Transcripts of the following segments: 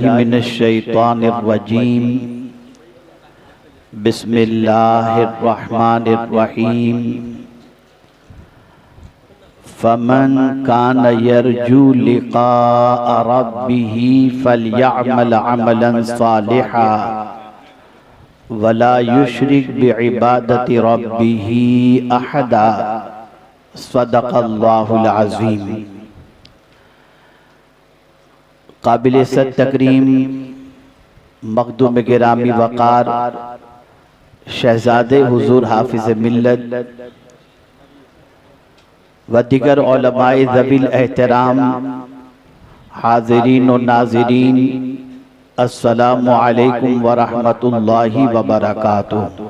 बिल्लाहि मिनश्शैतानिर्रजीम बिस्मिल्लाहिर्रहमानिर्रहीम फमन कान यरजू लिक़ाअ रब्बिही फलयअमल अमलन सालिहा वला युशरिक बिइबादति रब्बिही अहदा। सदक़ल्लाहुल अज़ीम। काबिल इज़्ज़त तकरीम मखदूम गिरामी वक़ार शहज़ादे हुज़ूर हाफ़िज़ मिल्लत व दिगर उलमाए ज़वील एहतराम हाज़िरीन व नाज़िरीन, अस्सलामु अलैकुम व रहमतुल्लाहि व बरकातुहू।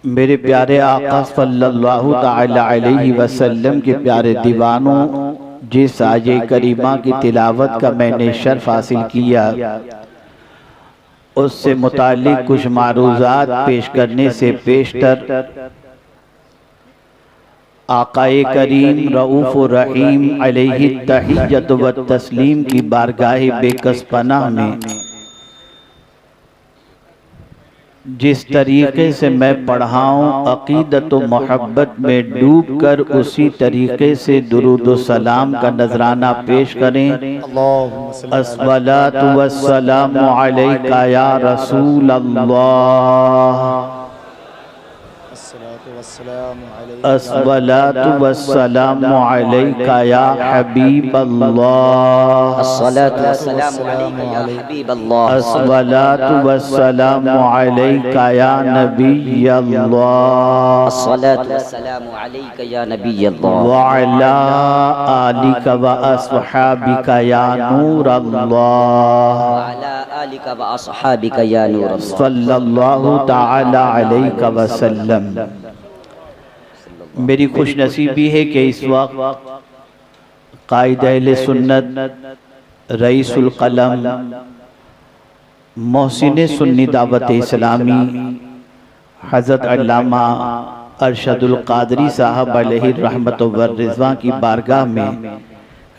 मेरे प्यारे आका सल्लल्लाहु तआला अलैहि वसल्लम के प्यारे दीवानों, जिस आये करीमा की तिलावत का मैंने शर्फ हासिल किया, उससे मुताल्लिक कुछ मारूज़ात पेश करने से पेशतर आकाए करीम रऊफ़ रहीम अलैहि तहिय्यत व तस्लीम की बारगाह बेकस पनाह में जिस तरीके से मैं पढ़ाऊँ, अक़ीदत व मोहब्बत में डूब कर उसी तरीके से दुरूद व सलाम का नजराना पेश करें। अस्सलातु वस्सलामु अलैका या रसूल अल्लाह, अस्सलातु वस्सलामु अलैका या हबीब अल्लाह, अस्सलातु वस्सलामु अलैका या नबी अल्लाह, अस्सलातु वस्सलामु अलैका या नबी अल्लाह, व अला आलिका व अस्हाबिका या नूर अल्लाह, व अला आलिका व अस्हाबिका या नूर अल्लाह, सल्लल्लाहु तआला अलैका वसल्लम। मेरी खुशनसीबी है कि इस वक्त कायद अहले सुन्नत रईसुल कलम मोहसिन सुन्नी दावत इस्लामी हज़रत अल्लामा अरशदुल क़ादरी साहब अलैहि रहमत व रिज़वान की बारगाह में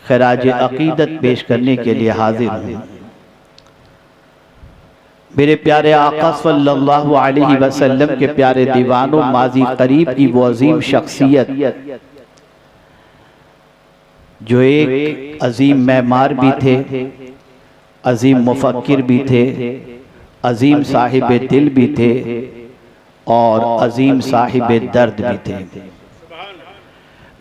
खराज अक़ीदत पेश करने के लिए हाजिर हूँ। मेरे प्यारे आका सल्लल्लाहु अलैहि वसल्लम के प्यारे दीवानों, माजी करीब की वो अजीम शख्सियत जो एक अजीम मेमार भी थे, अजीम मुफक्किर भी थे, अजीम साहिब दिल भी थे और अजीम साहिब दर्द भी थे।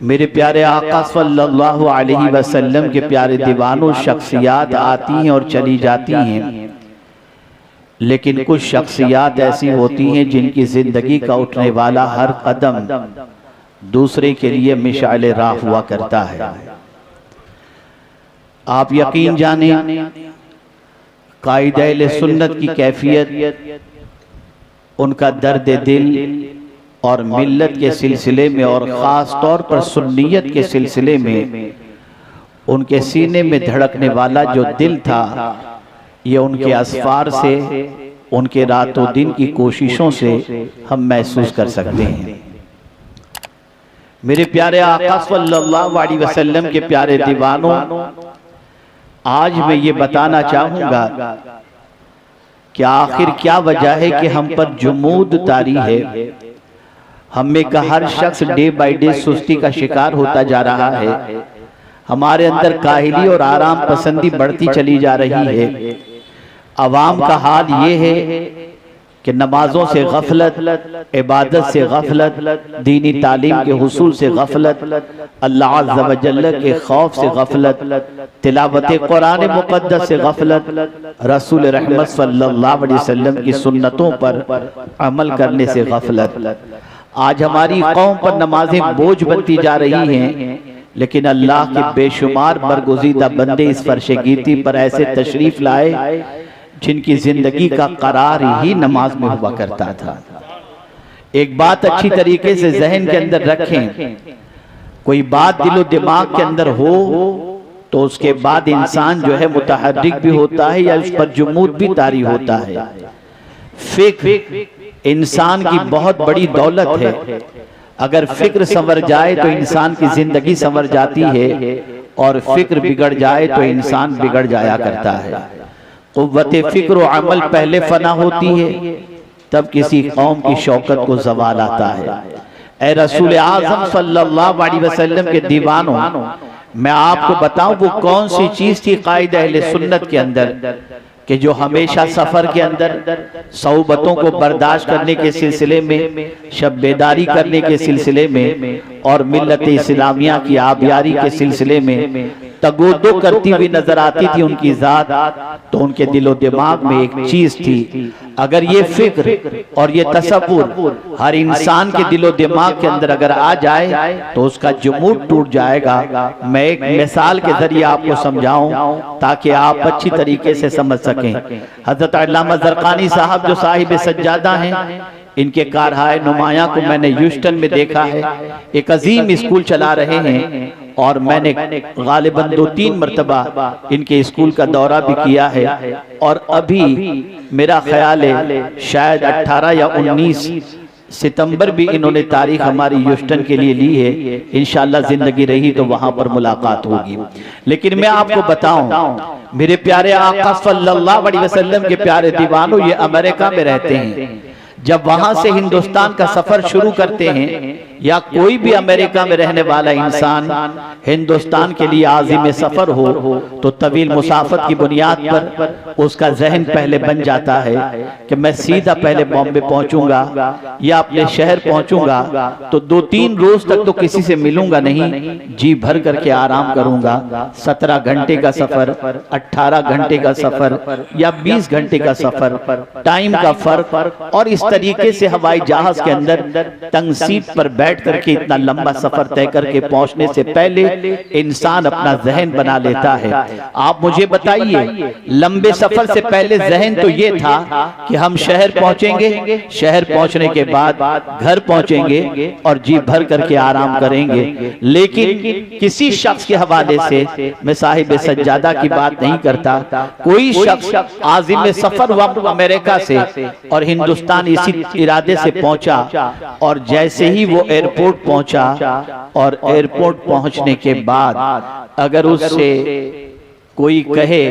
मेरे प्यारे आका सल्लल्लाहु अलैहि वसल्लम के प्यारे दीवानों, शख्सियात आती हैं और चली जाती हैं, लेकिन कुछ शख्सियात ऐसी होती हैं जिनकी जिंदगी का उठने वाला हर कदम दूसरे के लिए मिशाले राह हुआ करता है। आप यकीन जाने कायदे अहले सुन्नत की कैफियत, उनका दर्द दिल और मिल्लत के सिलसिले में और ख़ास तौर पर सुन्नियत के सिलसिले में उनके सीने में धड़कने वाला जो दिल था, ये उनके असफार से, उनके रातों दिन की कोशिशों से हम महसूस कर सकते हैं। मेरे प्यारे आका सल्लल्लाहु अलैहि वसल्लम के प्यारे दीवानों, आज मैं ये बताना चाहूँगा कि आखिर क्या वजह है कि हम पर जुमूद तारी है। हम में का हर शख्स डे बाय डे सुस्ती का शिकार होता जा रहा है। हमारे अंदर काहिली और आराम पसंदी बढ़ती चली जा रही है। अवाम का हाल ये है कि नमाजों से गफलत, इबादत से गफलत, दीनी तालीम के हुसूल से गफलत, अल्लाह अज़्ज़ व जल्ल के खौफ से गफलत, तिलावत कुरान मुक़द्दस से गफलत, रसूल रहमत सल्लल्लाहु अलैहि वसल्लम की सुन्नतों पर अमल करने से गफलत। आज हमारी कौम पर नमाजें बोझ बनती जा रही हैं, लेकिन अल्लाह के बेशुमार बरगुज़ीदा बंदे इस फर्श गिरती पर ऐसे तशरीफ लाए जिनकी जिंदगी का करार ही नमाज में हुआ करता था। एक बात अच्छी तरीके से जहन के अंदर रखें, कोई बात दिलो दिमाग के अंदर हो तो उसके बाद इंसान जो है मुतहर्रिक भी होता है या उस पर जुमूद भी तारी होता है। फिक्र इंसान की बहुत बड़ी दौलत है। अगर फिक्र संवर जाए तो इंसान की जिंदगी संवर जाती है और फिक्र बिगड़ जाए तो इंसान बिगड़ जाया करता है। कुव्वते फिक्र और अमल पहले फना होती है, तब किसी कौम की शौकत को ज़वाल आता है। ए रसूल आज़म सल्लल्लाहु अलैहि वसल्लम के दीवानों, मैं आपको बताऊं वो कौन सी चीज थी कायदा अहले सुन्नत के अंदर कि जो हमेशा सफर के अंदर सौबतों को बर्दाश्त करने के सिलसिले में, शब बेदारी करने के सिलसिले में और मिल्लत इस्लामिया की आबियारी के सिलसिले में तगोदो करती हुई नजर आती थी उनकी जात। तो उनके दिलो दिमाग में एक चीज थी, अगर ये फिक्र और ये तसव्वुर हर इंसान के दिलो दिमाग के अंदर अगर आ जाए तो उसका जुमूद टूट जाएगा। मैं एक मिसाल के जरिए आपको समझाऊं ताकि आप अच्छी तरीके से समझ सकें। हजरत अल्लामा ज़रक़ानी साहब जो साहिब सज्जादा हैं, इनके कारहाय नुमाया को मैंने ह्यूस्टन में देखा है। एक अजीम स्कूल चला रहे हैं और मैंने गालिबन 2-3 मरतबा इनके स्कूल का दौरा भी किया है। और अभी मेरा ख्याल है शायद 18 या 19 सितंबर भी इन्होंने तारीख हमारी ह्यूस्टन के लिए ली है। इंशाअल्लाह जिंदगी रही तो वहां पर मुलाकात होगी। लेकिन मैं आपको बताऊं, मेरे प्यारे आका सल्लल्लाहु अलैहि वसल्लम के प्यारे दीवानों, ये अमेरिका में रहते हैं। जब वहां से हिंदुस्तान का सफर शुरू करते हैं, या कोई भी अमेरिका में रहने वाला इंसान हिंदुस्तान के लिए आज़िम सफर हो तो तवील मुसाफत की बुनियाद पर उसका जहन पहले बन जाता है कि मैं सीधा पहले बॉम्बे पहुंचूंगा या अपने शहर पहुंचूंगा, तो 2-3 रोज तक तो किसी से मिलूंगा नहीं, जी भर करके आराम करूंगा। 17 घंटे का सफर, 18 घंटे का सफर या 20 घंटे का सफर, टाइम का फर्क, और इस तरीके से हवाई जहाज के अंदर तंग सीट पर बैठ करके इतना लंबा सफर तय करके पहुंचने से पहले इंसान अपना जहन बना लेता है। आप मुझे बताइए, लंबे सफर से पहले जहन तो ये था कि हम शहर पहुंचेंगे, शहर पहुंचने के बाद घर पहुंचेंगे और जी भर करके आराम करेंगे। लेकिन किसी शख्स के हवाले से, मैं साहिब सज्जादा की बात नहीं करता, कोई शख्स आज़िम सफर हुआ अमेरिका से और हिंदुस्तान इसी इरादे से पहुंचा, और जैसे ही वो एयरपोर्ट पहुंचा और एयरपोर्ट पहुंचने के बाद अगर उससे कोई कहे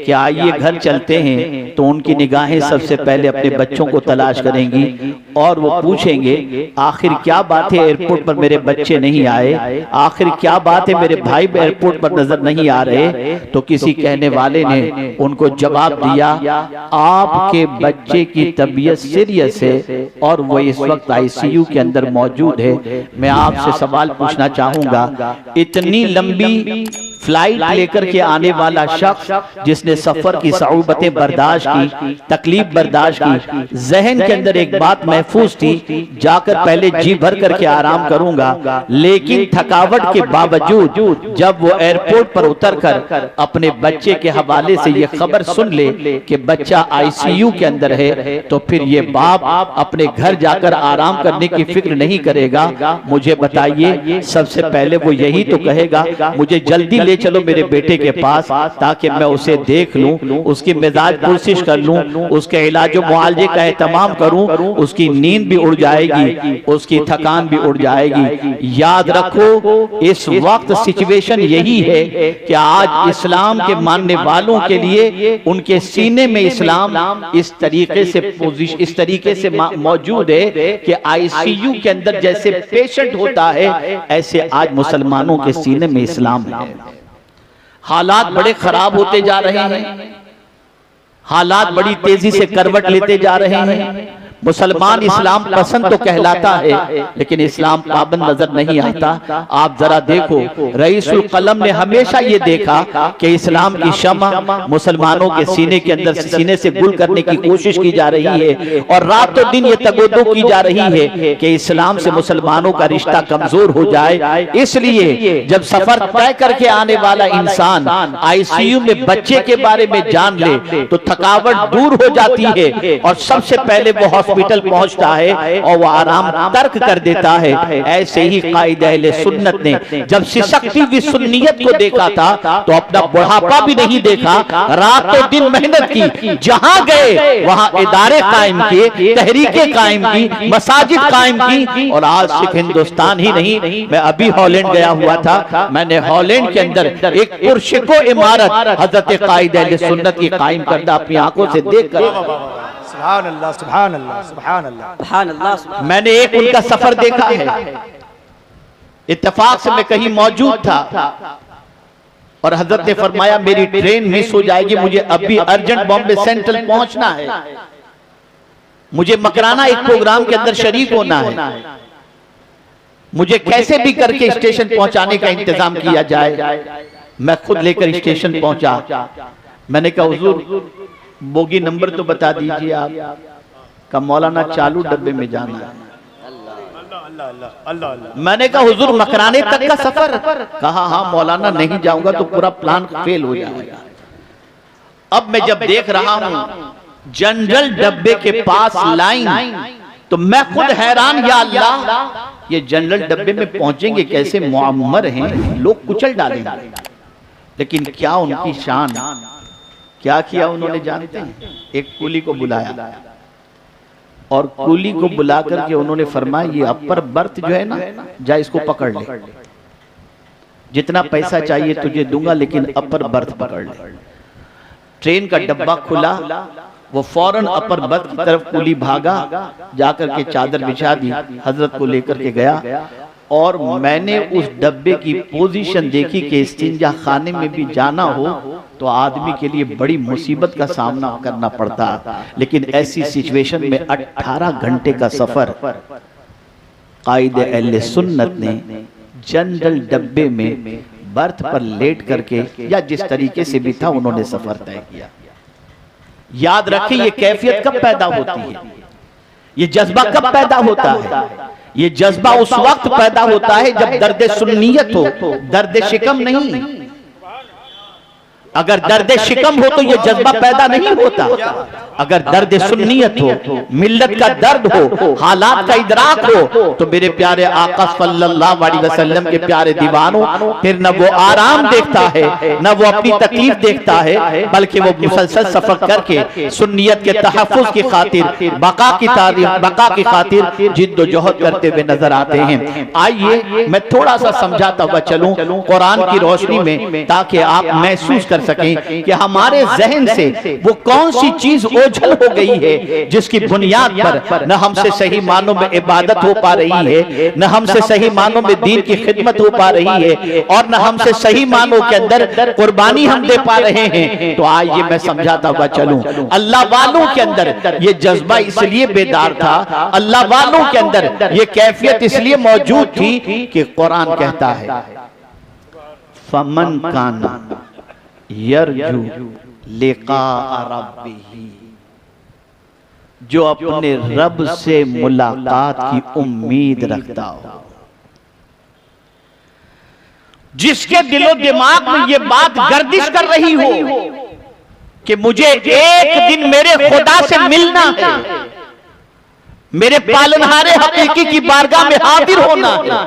कि आइए घर चलते हैं, तो उनकी निगाहें सबसे पहले अपने बच्चों को तलाश करेंगी और वो पूछेंगे आखिर क्या बात है एयरपोर्ट पर मेरे बच्चे नहीं आए, आखिर क्या बात है मेरे भाई एयरपोर्ट पर नजर नहीं आ रहे। तो किसी कहने वाले ने उनको जवाब दिया, आपके बच्चे की तबीयत सीरियस है और वो इस वक्त आईसीयू के अंदर मौजूद है। मैं आपसे सवाल पूछना चाहूंगा, इतनी लंबी फ्लाइट लेकर के आने वाला शख्स जिसने सफर की सऊबतें बर्दाश्त की, तकलीफ बर्दाश्त की, जहन के अंदर एक बात महफूज थी, जाकर पहले जी भर करके आराम करूंगा। लेकिन थकावट के बावजूद जब वो एयरपोर्ट पर उतरकर अपने बच्चे के हवाले से ये खबर सुन ले कि बच्चा आईसीयू के अंदर है, तो फिर ये बाप अपने घर जाकर आराम करने की फिक्र नहीं करेगा। मुझे बताइए, सबसे पहले वो यही तो कहेगा, मुझे जल्दी ले चलो मेरे बेटे के पास ताकि मैं उसे देख लूं, उसकी मिजाज कोशिश कर लूं, उसके इलाज मुआलजे का एहतमाम करूं, उसकी नींद भी उड़ जाएगी, उसकी थकान भी उड़ जाएगी। याद रखो, इस वक्त सिचुएशन यही है कि आज इस्लाम के मानने वालों के लिए उनके सीने में इस्लाम इस तरीके से मौजूद है कि आईसीयू के अंदर जैसे पेशेंट होता है, ऐसे आज मुसलमानों के सीने में इस्लाम है। हालात बड़े खराब होते जा रहे हैं, हालात बड़ी तेजी से करवट लेते जा रहे हैं। मुसलमान इस्लाम पसंद तो कहलाता है लेकिन इस्लाम पाबंद नजर नहीं आता। आप जरा देखो, रईसुल कलम ने हमेशा ये देखा कि इस्लाम की शमा मुसलमानों के सीने के अंदर सीने से गुल करने की कोशिश की जा रही है और रातों दिन ये तगोदो की जा रही है कि इस्लाम से मुसलमानों का रिश्ता कमजोर हो जाए। इसलिए जब सफर तय करके आने वाला इंसान आईसीयू में बच्चे के बारे में जान ले तो थकावट दूर हो जाती है और सबसे पहले वो हॉस्पिटल पहुंचता है और वो आराम तर्क कर देता है, ऐसे ही कायदे अहले सुन्नत ने जब सिसकती हुई सुन्नियत को देखा था तो अपना बुढ़ापा भी नहीं देखा, रातों दिन मेहनत की, जहां गए वहां इदारे कायम किए, तहरीकें कायम की, मसाजिद कायम की। और आज सिर्फ हिंदुस्तान ही नहीं, मैं अभी हॉलैंड गया हुआ था, मैंने हॉलैंड के अंदर एक पुरशिको इमारत हजरत कायदे अहले सुन्नत की कायम करदा अपनी आंखों से देखकर, सुभान अल्लाह, सुभान अल्लाह, सुभान अल्लाह, सुभान अल्लाह। मैंने एक उनका सफर देखा है, इत्तेफाक से मैं कहीं मौजूद था और हजरत ने फरमाया मेरी ट्रेन मिस हो जाएगी, मुझे अभी अर्जेंट बॉम्बे सेंट्रल पहुंचना है, मुझे मकराना एक प्रोग्राम के अंदर शरीक होना है, मुझे कैसे भी करके स्टेशन पहुंचाने का इंतजाम किया जाए। मैं खुद लेकर स्टेशन पहुंचा, मैंने कहा हुजूर बोगी नंबर तो बता दीजिए आप, का मौलाना चालू डब्बे में जाना है। मैंने कहा हुजूर मकराने तक का सफर, कहा हाँ मौलाना नहीं जाऊंगा तो पूरा प्लान फेल हो जाएगा। अब मैं जब देख रहा हूं जनरल डब्बे के पास लाइन, तो मैं खुद हैरान, या अल्लाह ये जनरल डब्बे में पहुंचेंगे कैसे, मुअम्मर हैं, लोग कुचल डालेंगे। लेकिन क्या उनकी शान, क्या किया उन्होंने जानते हैं, एक कुली को बुलाया और कुली को बुला करके उन्होंने फरमाया ये अपर बर्थ जो है ना, जा इसको पकड़ ले, जितना पैसा चाहिए तुझे दूंगा लेकिन अपर बर्थ पकड़ ले। ट्रेन का डब्बा खुला, वो फौरन अपर बर्थ की तरफ कुली भागा, जाकर के चादर बिछा दी, हजरत को लेकर के गया और मैंने उस डब्बे की पोजीशन देखी कि इस्तिंजा खाने में भी जाना हो तो आदमी के लिए बड़ी मुसीबत का सामना करना पड़ता, लेकिन ऐसी सिचुएशन में 18 घंटे का सफर कायदे अहले सुन्नत ने जनरल डब्बे में बर्थ पर लेट करके या जिस तरीके से भी था उन्होंने सफर तय किया। याद रखें ये कैफियत कब पैदा होती है, ये जज्बा कब पैदा होता है, ये जज्बा उस वक्त पैदा होता है जब दर्द सुन्नियत हो, दर्द शिकम नहीं। अगर दर्द शिकम हो तो ये जज्बा पैदा नहीं होता। अगर दर्द सुन्नियत हो, मिल्लत का दर्द हो, हालात का इदराक हो, तो मेरे प्यारे आका सल्लल्लाहु अलैहि वसल्लम के प्यारे दीवानों, फिर न वो आराम देखता है न वो अपनी तकलीफ देखता है, बल्कि वो मुसलसल सफर करके सुन्नियत के तहफ्फुज़ की खातिर, बका की खातिर जिद्दोजहद करते हुए नजर आते हैं। आइए मैं थोड़ा सा समझाता हुआ चलूं कुरान की रोशनी में, ताकि आप महसूस कर सकें कि हमारे जहन से वो कौन सी चीज ओझल हो गई है जिसकी बुनियाद पर न हमसे सही मानों में इबादत हो पा रही है, न हमसे सही मानों में दीन की खिदमत हो पा रही है, और न हमसे सही मानों के अंदर कुर्बानी हम दे पा रहे हैं। तो आइए मैं समझाता हुआ चलूं, अल्लाह वालों के अंदर ये जज्बा इसलिए बेदार था, अल्लाह वालों के अंदर ये कैफियत इसलिए मौजूद थी कि कुरान कहता है फमन काना यरजू लिका रब्बिही, जो अपने रब से मुलाकात की उम्मीद रखता हो, जिसके दिलो दिमाग में ये बात गर्दिश कर रही हो कि मुझे एक दिन मेरे खुदा से मिलना है, मेरे पालनहारे हकीकी की बारगाह में हाजिर होना है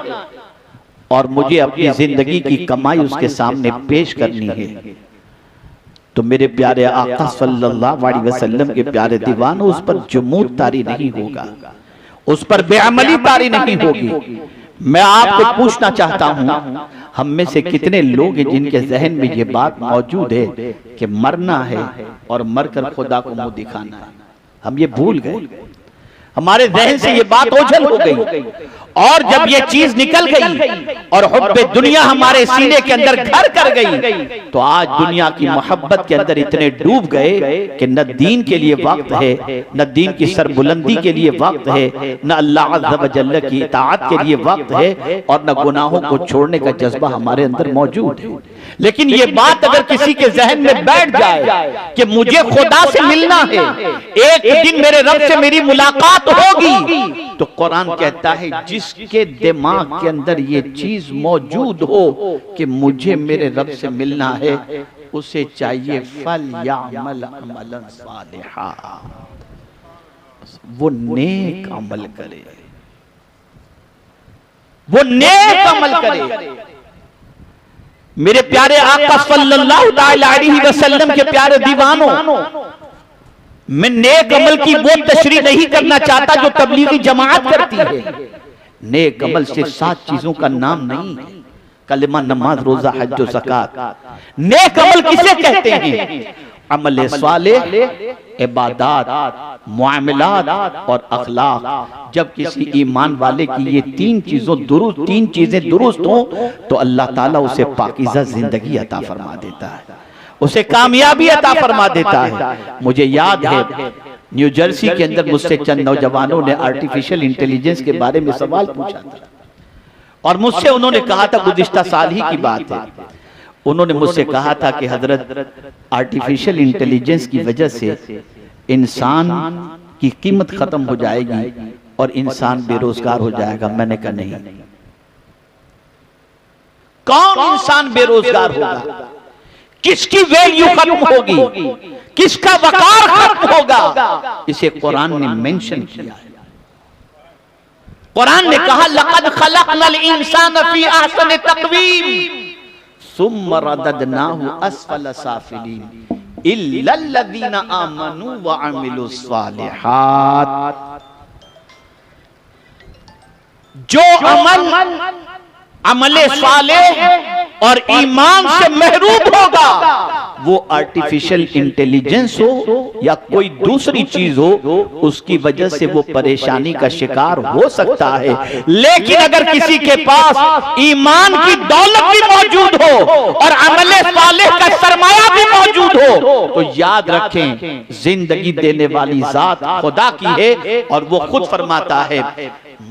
और मुझे अपनी जिंदगी की कमाई उसके सामने पेश करनी है, तो मेरे प्यारे आका सल्लल्लाहु अलैहि वसल्लम के प्यारे दीवान, उस पर जुमूद तारी नहीं होगा, उस पर बेअमली तारी नहीं होगी। मैं आपको पूछना चाहता हूं, हम में से कितने लोग हैं जिनके जहन में ये बात मौजूद है कि मरना है और मरकर खुदा को मुंह दिखाना है? हम ये भूल गए, हमारे जहन से ये बात ओझल हो गई, और जब ये चीज निकल गई और हुब्बे दुनिया हमारे सीने के अंदर घर कर गई, तो आज दुनिया की मोहब्बत के अंदर इतने डूब गए कि न दीन के लिए वक्त है, न दीन की सरबुलंदी के लिए वक्त है, न अल्लाह अज़्ज़ व जल्ल की इताअत के लिए वक्त है, और न गुनाहों को छोड़ने का जज्बा हमारे अंदर मौजूद है। लेकिन ये बात अगर किसी के जहन में बैठ जाए कि मुझे खुदा से मिलना है, एक दिन मेरे रब से मेरी मुलाकात होगी, तो कुरान कहता है जिसके दिमाग के अंदर ये चीज मौजूद हो कि मुझे मेरे रब से मिलना है, उसे चाहिए फल यामल अमलन सालिहा, वो नेक अमल करे, वो नेक अमल करे। मेरे प्यारे आका सल्लल्लाहु अलैहि वसल्लम के प्यारे दीवानों, मैं नेक अमल की वो तशरीह नहीं करना चाहता जो तबलीगी जमात करती है। नेक अमल से 7 चीजों का नाम नहीं है, कलमा, नमाज, रोजा, हज, ज़कात। नेक अमल किसे कहते हैं? अमल सालेह, इबादत, मुआमलात और अखलाक। जब किसी ईमान वाले की ये 3 चीजें दुरुस्त हो तो अल्लाह ताला उसे पाकीज़ा जिंदगी अता फरमा देता है, उसे कामयाबी अता फरमा देता है। मुझे याद है न्यू जर्सी के अंदर मुझसे चंद नौजवानों ने आर्टिफिशियल इंटेलिजेंस के बारे में सवाल पूछा था और मुझसे उन्होंने कहा था, गुज़िश्ता साल ही की बात है, उन्होंने मुझसे कहा था कि हजरत आर्टिफिशियल इंटेलिजेंस की वजह से इंसान की कीमत खत्म हो जाएगी और इंसान बेरोजगार हो जाएगा। मैंने कहा नहीं, कौन इंसान बेरोजगार होगा? किसकी वैल्यू खत्म होगी? किसका वकार खत्म होगा? इसे कुरान ने मेंशन किया है। कुरान ने कहा, लक़द खलक़नल इंसान फी अहसनि तक़वीम सुम्मा रददनाहु अस्फल साफिलीन इल्लल्लज़ीना आमनू व अमिलुस सालिहात। जो अमले सालेह और ईमान से महरूम होगा, वो आर्टिफिशियल इंटेलिजेंस हो या कोई दूसरी चीज हो, उसकी वजह से वो परेशानी का शिकार हो सकता है। लेकिन अगर किसी के पास ईमान की दौलत भी मौजूद हो और अमले सालेह का सरमाया भी मौजूद हो, तो याद रखें, जिंदगी देने वाली जात खुदा की है और वो खुद फरमाता है,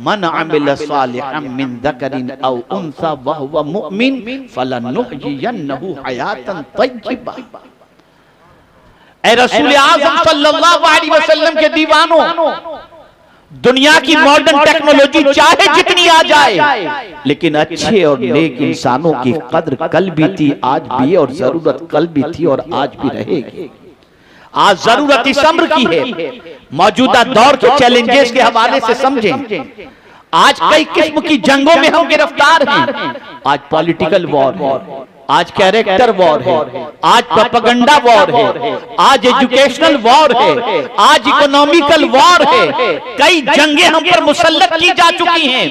मन अमिल सालिहन मिन ज़करिन औ उन्सा व हुवा मुमिन फलनुहयिन्नहु हयातन तय्यबा। ऐ रसूल आज़म सल्लल्लाहु अलैहि वसल्लम के दीवानों, दुनिया की मॉडर्न टेक्नोलॉजी चाहे जितनी आ जाए, लेकिन अच्छे और नेक इंसानों की कद्र कल भी थी, आज भी है, और जरूरत कल भी थी और आज भी रहेगी। आज जरूरत इस अम्र की है, मौजूदा दौर के चैलेंजेस के हवाले से समझें। आज कई किस्म की जंगों में हम गिरफ्तार हैं। आज पॉलिटिकल वॉर है, आज कैरेक्टर वॉर है, आज प्रोपेगेंडा वॉर है, आज एजुकेशनल वॉर है, आज इकोनॉमिकल वॉर है। कई जंगें हम पर मुसल्लत की जा चुकी हैं।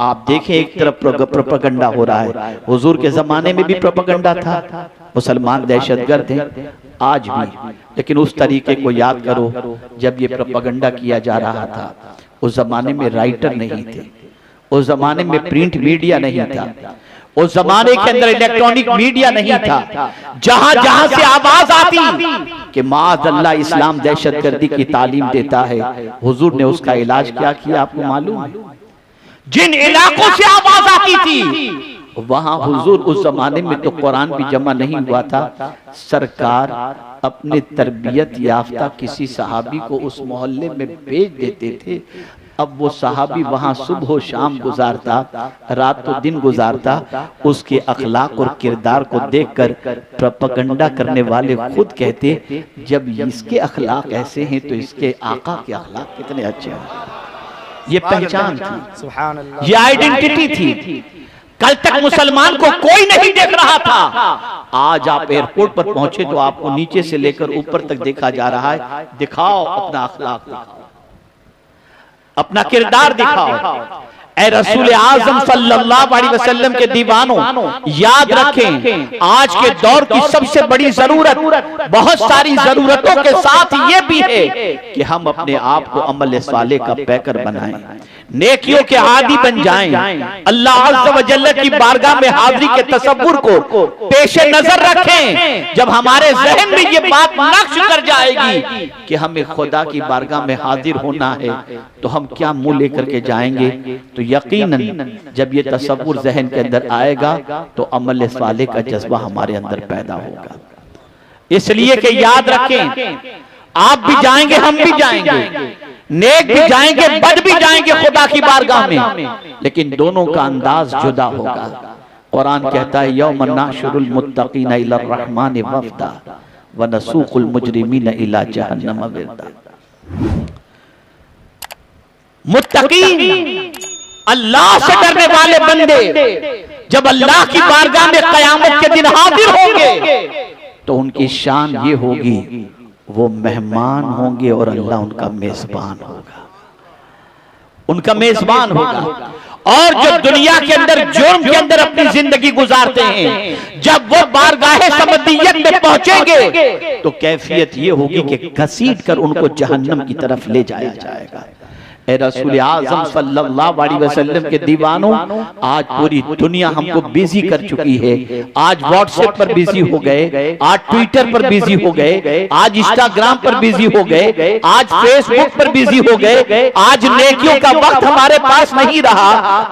आप देखें, एक तरफ प्रोपेगेंडा हो रहा है, हुजूर के जमाने में भी प्रोपेगेंडा था, मुसलमान दहशतगर्द हैं, आज भी। लेकिन उस तरीके को याद करो, जब ये प्रोपेगेंडा किया जा रहा था, उस जमाने में राइटर नहीं थे, उस जमाने में प्रिंट मीडिया नहीं था, उस जमाने के अंदर इलेक्ट्रॉनिक मीडिया नहीं था। जहां जहां से आवाज आती कि माअज़ल्लाह इस्लाम दहशतगर्दी की तालीम देता है, हुजूर ने उसका इलाज क्या किया आपको मालूम है? जिन इलाकों से आवाज आती थी वहां हुजूर, उस जमाने में तो कुरान भी जमा नहीं हुआ था, सरकार अपने तरबियत याफ्ता किसी सहाबी को उस मोहल्ले में भेज देते थे। अब वो सहाबी वहां सुबह शाम गुजारता, रात तो दिन गुजारता, उसके अखलाक और किरदार को देखकर प्रोपेगेंडा करने वाले खुद कहते, जब इसके अखलाक ऐसे हैं तो इसके आका के अखलाक कितने अच्छे हैं। ये पहचान थी, ये आइडेंटिटी थी। कल तक मुसलमान को कोई नहीं देख रहा था, आज आप एयरपोर्ट पर पहुंचे तो आपको नीचे से लेकर ऊपर तक देखा जा रहा है। दिखाओ अपना अखलाक, दिखाओ अपना किरदार, दिखाओ। ऐ रसूल आज़म सल्लल्लाहु अलैहि वसल्लम के दीवानों, याद रखें, आज के दौर की सबसे बड़ी जरूरत, बहुत सारी जरूरतों के साथ ये भी है कि हम अपने आप को अमल सालेह का पैकर बनाएं, नेकियों के आदी बन जाएं, अल्लाह अज़्ज़ व जल्ल की बारगाह में हाजिरी के तसव्वुर को पेश नजर रखें। जब हमारे जहन में ये बात नक्श कर जाएगी कि हमें खुदा की बारगाह में हाजिर होना है, तो हम क्या मुंह लेकर के जाएंगे, तो यकीनन जब ये तसव्वुर जहन के अंदर आएगा तो अमल सालेह का जज्बा हमारे अंदर पैदा होगा। इसलिए कि याद रखें, आप भी जाएंगे, हम भी जाएंगे, नेक भी जाएंगे, बद भी जाएंगे खुदा की बारगाह में, लेकिन दोनों का अंदाज जुदा होगा। कुरान कहता है, यौम नहशुरुल मुत्तकीना इलर रहमान वफ्दा व नसूकुल मुजरिमीना इला जहन्नम विर्दा। मुत्तकीन, अल्लाह से डरने वाले बंदे जब अल्लाह की बारगाह में क़यामत के दिन हाजिर होंगे तो उनकी शान ये होगी, वो मेहमान होंगे और अल्लाह उनका मेजबान होगा, उनका मेजबान होगा। और जो दुनिया के अंदर जुर्म के अंदर अपनी जिंदगी गुजारते हैं, जब वो बारगाहे समदियत में पहुंचेंगे तो कैफियत ये होगी कि घसीट कर उनको जहन्नम की तरफ ले जाया जाएगा। ए रसूल आज़म सल्लल्लाहु अलैहि वसल्लम के दीवानों, आज पूरी दुनिया हमको बिजी कर चुकी है। आज व्हाट्सएप पर बिजी हो गए, आज ट्विटर पर बिजी हो गए, आज इंस्टाग्राम पर बिजी हो गए, आज फेसबुक पर बिजी हो गए। आज नेकियों का वक्त हमारे पास नहीं रहा।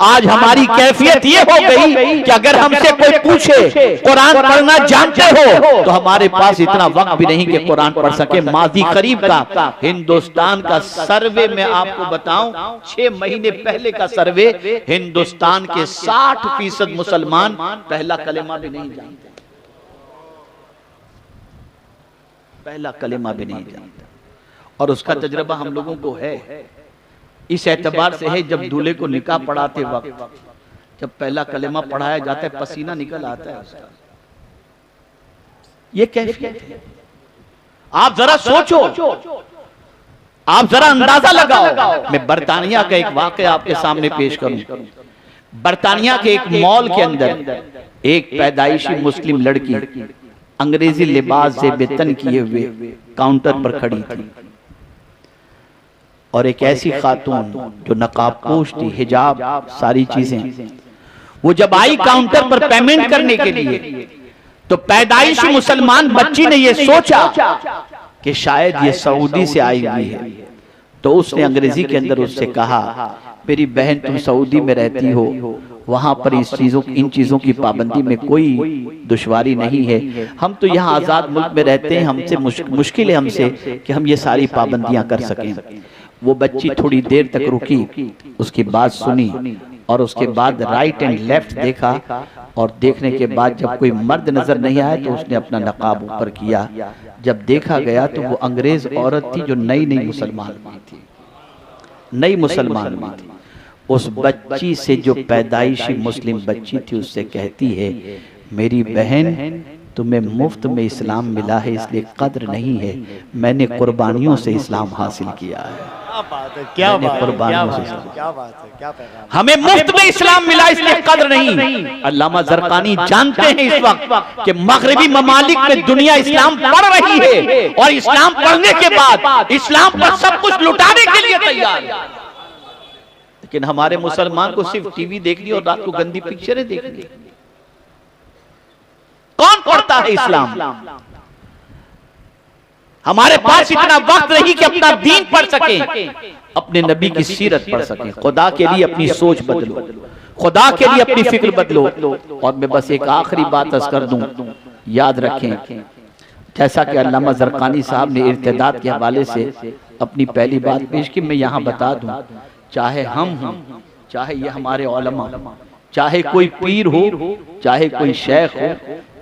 आज हमारी कैफियत ये हो गई कि अगर हमसे कोई पूछे कुरान पढ़ना जानते हो तो हमारे पास इतना वक्त भी नहीं कि कुरान पढ़ सके। माजी करीब का हिंदुस्तान का सर्वे में आपको 6 महीने पहले का सर्वे, हिंदुस्तान के 60% मुसलमान पहला कलेमा भी नहीं जानते, पहला कलेमा भी नहीं जानते। और उसका तजर्बा हम लोगों को है, इस एतबार से है जब दूल्हे को निकाह पढ़ाते वक्त जब पहला कलेमा पढ़ाया जाता है पसीना निकल आता है उसका। ये कैफियत है। आप जरा सोचो, आप जरा अंदाजा लगाओ। मैं बर्तानिया का एक वाकया आपके सामने पेश करूं। बर्तानिया के एक मॉल के अंदर एक पैदाइशी मुस्लिम लड़की अंग्रेजी लिबास से बेतन किए हुए काउंटर पर खड़ी थी और एक ऐसी खातून जो नकाबपोश थी, हिजाब, सारी चीजें, वो जब आई काउंटर पर पेमेंट करने के लिए तो पैदाइशी मुसलमान बच्ची ने ये सोचा कि शायद ये सऊदी से आई हुई है। तो उसने अंग्रेजी के अंदर उससे कहा, मेरी बहन तुम सऊदी में रहती हो, वहां पर इन चीजों की पाबंदी में कोई दुश्वारी नहीं है। हम तो यहाँ आजाद मुल्क में रहते हैं, हमसे मुश्किल है हमसे कि हम ये सारी पाबंदियां कर सकें। वो बच्ची थोड़ी देर तक रुकी, उसकी बात सुनी और उसके बाद राइट एंड लेफ्ट देखा और देखने के बाद जब कोई मर्द नजर नहीं आया तो उसने अपना नकाब ऊपर किया। जब देखा गया तो वो अंग्रेज औरत थी जो नई मुसलमान हुई थी, नई मुसलमान हुई थी। उस बच्ची से जो पैदाइशी मुस्लिम बच्ची थी उससे कहती है, मेरी बहन तुम्हें मुफ्त में इस्लाम मिला है इसलिए कद्र नहीं है, मैंने कुर्बानियों से इस्लाम हासिल किया है। क्या बात है, हमें मुफ्त में इस्लाम मिला इसलिए कद्र नहीं। अल्लामा ज़रक़ानी जानते हैं इस वक्त कि मगरिबी ममालिक में दुनिया इस्लाम पढ़ रही है और इस्लाम पढ़ने के बाद इस्लाम पर सब कुछ लुटाने के लिए तैयार है, लेकिन हमारे मुसलमान को सिर्फ टीवी देखनी और रात को गंदी पिक्चरें देखनी। कौन पढ़ता है इस्लाम? हमारे पास इतना वक्त नहीं कि अपना दीन पढ़ सके, अपने नबी की सीरत पढ़ सके। खुदा के लिए अपनी सोच बदलो, खुदा के लिए अपनी फिक्र बदलो। और मैं बस एक आखिरी बात अर्ज कर दूं, याद रखें, जैसा कि अल्लामा ज़रक़ानी साहब ने इर्तिदाद के हवाले से अपनी पहली बात पेश की, मैं यहाँ बता दूं, चाहे हम हों, चाहे ये हमारे उलमा, चाहे कोई पीर हो, चाहे कोई शेख हो,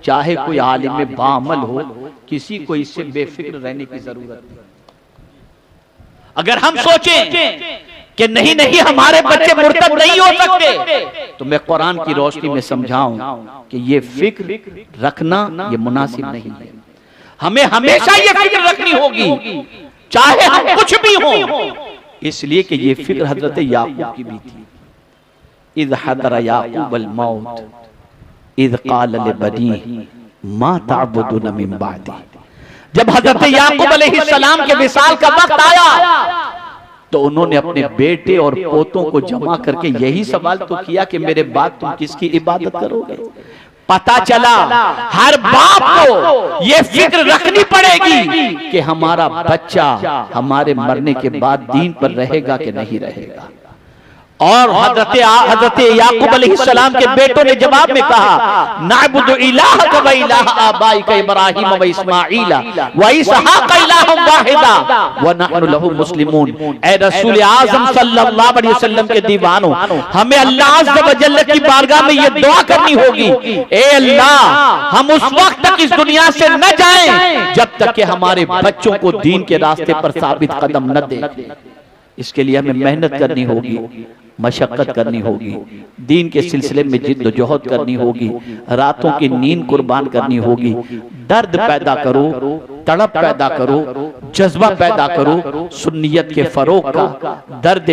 चाहे कोई आलिम बामल हो, किसी को इससे बेफिक्र रहने की जरूरत नहीं। अगर हम सोचें कि नहीं हमारे बच्चे मुर्तद नहीं हो सकते, तो मैं कुरान की रोशनी में समझाऊं कि ये फिक्र रखना ये मुनासिब नहीं है। हमें हमेशा ये फिक्र रखनी होगी चाहे हम कुछ भी हो, इसलिए कि ये फिक्र हजरत याकूब की भी थी। इज़ हदर याकूब अल मौत इज़ क़ाल लिबनीही मा तअबुदून मिन बादी। जब हजरत याकूब अलैहिस्सलाम के विसाल का वक्त आया तो उन्होंने अपने बेटे और पोतों को जमा करके यही सवाल तो किया कि मेरे बाद तुम किसकी इबादत करोगे। पता चला हर बाप को ये फिक्र रखनी पड़ेगी कि हमारा बच्चा हमारे मरने के बाद दीन पर रहेगा कि नहीं रहेगा। और हजरत याकूब अलैहिस्सलाम के बेटों ने जवाब में कहा, नअबुदु इलाहक व इलाह आबाइक इब्राहीम व इस्माईल व इसहाक इलाहम वाहिदा व नहनु लहु मुस्लिमून। ए रसूल आज़म सल्लल्लाहु अलैहि वसल्लम के दीवानों, हमें अल्लाह अज़्ज़ व जल्ल की बारगाह में ये दुआ करनी होगी, ए अल्लाह हम उस वक्त तक इस दुनिया से न जाएं जब तक कि हमारे बच्चों को दीन के रास्ते पर साबित कदम न दें। इसके लिए हमें मेहनत करनी होगी, मशक्कत करनी होगी, दीन के सिलसिले में जिद्दोजहद करनी होगी, रातों की नींद कुर्बान करनी होगी। दर्द पैदा करो, तड़प पैदा करो, जज्बा पैदा करो सुन्नियत के फरोग का, दर्द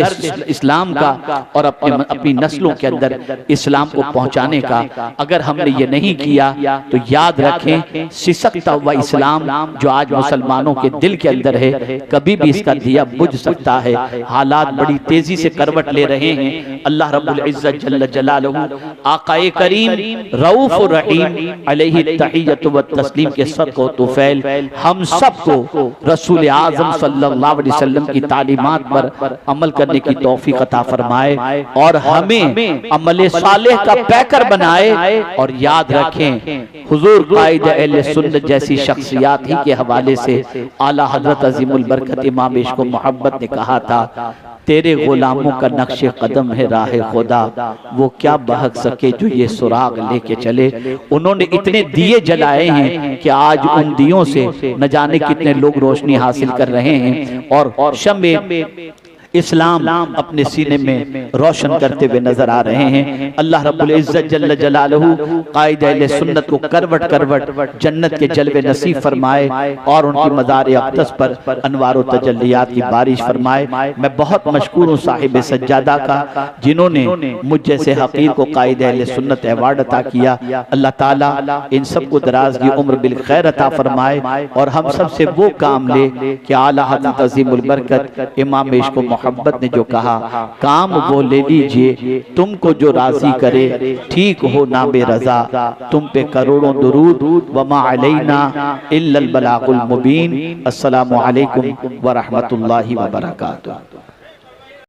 इस्लाम का और अपनी नस्लों के अंदर इस्लाम को पहुंचाने का। अगर हमने ये नहीं किया तो याद रखें, सिसकता हुआ इस्लाम जो आज मुसलमानों के दिल के अंदर है, कभी भी इसका दिया बुझ सकता है। हालात बड़ी तेजी से करवट ले रहे हैं। अल्लाह रब्बुल इज्जत जल्ल जलालहू आकाए करीम रऊफ रहीम अलैहि तहियतु व तस्लीम के सदक़ो तुफैल हम सबको रसूल आज़म सल्लल्लाहु अलैहि वसल्लम की तालीमात पर अमल करने की तौफीक अता फरमाए और हमें अमल सालेह का पैकर बनाए। और याद रखें, हुजूर कायद अहले सुन्नत जैसी शख्सियात ही के हवाले से आला हज़रत अज़ीमुल बरकत इमाम इश्क़ व मोहब्बत ने कहा था, तेरे गुलामों का नक्शे कदम है राह खुदा, वो क्या बहक सके जो ये सुराग लेके चले। उन्होंने इतने दिए जलाए हैं कि आज उन दियों से न जाने कितने लोग रोशनी हासिल कर रहे हैं और शम्मे इस्लाम अपने सीने में रोशन करते हुए नजर आ रहे हैं। अल्लाह रब्बुल इज्जत जल्ल जलालहू कायद अहले सुन्नत को करवट करवट जन्नत के जलवे नसीब फरमाए और उनकी मज़ार अक़दस पर अनवार व तजल्लियात की बारिश फरमाए। मैं बहुत मशकूर हूँ साहिब सज्जादा का, जिन्होंने मुझ जैसे हकीर को कायद अहले सुन्नत अवार्ड अता किया। अल्लाह ताला इन सबको दराज की उम्र बिल खैर अता फरमाए और हम सब से वो काम ले कि आला हज़रत अज़ीमुल बरकत इमाम इश्क़ व मोहब्बत ने जो कहा, काम वो ले लीजिए तुमको जो राजी करे, ठीक हो ना बेरज़ा, तुम पे करोड़ों दुरूद, वमा अलैना इल्लल बलागुल मुबीन। अस्सलामु अलैकुम व रहमतुल्लाहि व बरकातुहू।